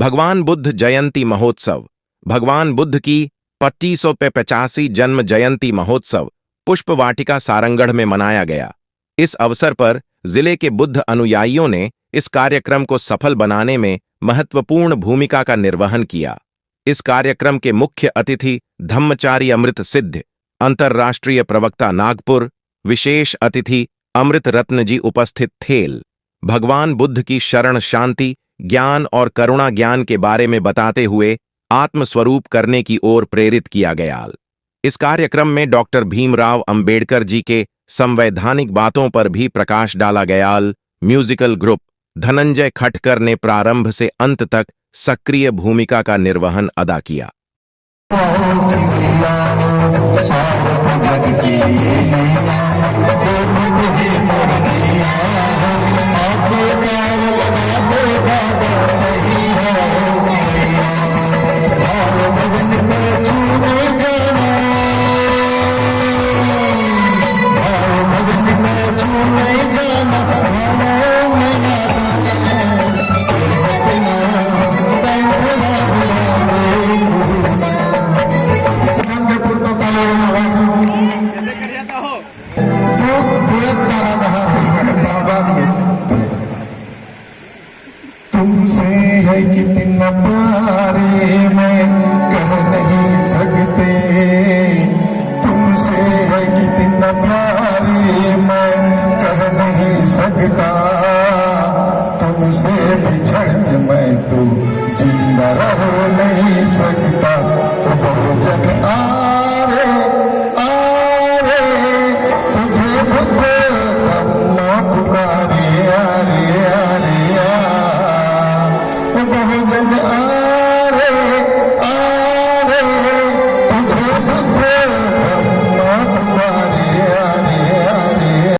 भगवान बुद्ध जयंती महोत्सव। भगवान बुद्ध की 2585 जन्म जयंती महोत्सव पुष्प वाटिका सारंगढ़ में मनाया गया। इस अवसर पर जिले के बुद्ध अनुयायियों ने इस कार्यक्रम को सफल बनाने में महत्वपूर्ण भूमिका का निर्वहन किया। इस कार्यक्रम के मुख्य अतिथि धम्मचारी अमृत सिद्ध, अंतर्राष्ट्रीय प्रवक्ता नागपुर, विशेष अतिथि अमृत रत्न जी उपस्थित थे। भगवान बुद्ध की शरण शांति, ज्ञान और करुणा ज्ञान के बारे में बताते हुए आत्मस्वरूप करने की ओर प्रेरित किया गया। इस कार्यक्रम में डॉक्टर भीमराव अंबेडकर जी के संवैधानिक बातों पर भी प्रकाश डाला गया। म्यूजिकल ग्रुप धनंजय खटकर ने प्रारंभ से अंत तक सक्रिय भूमिका का निर्वहन अदा किया। तुमसे है कितना प्यारे मैं कह नहीं सकते, तुमसे है कितना प्यारे मैं कह नहीं सकता, तुमसे बिछड़ के मैं तो जिंदा रह नहीं सकता। बहुजन आरे आरे तुझे बुद्ध धम्मा पुकारे, आरे आरे बहुजन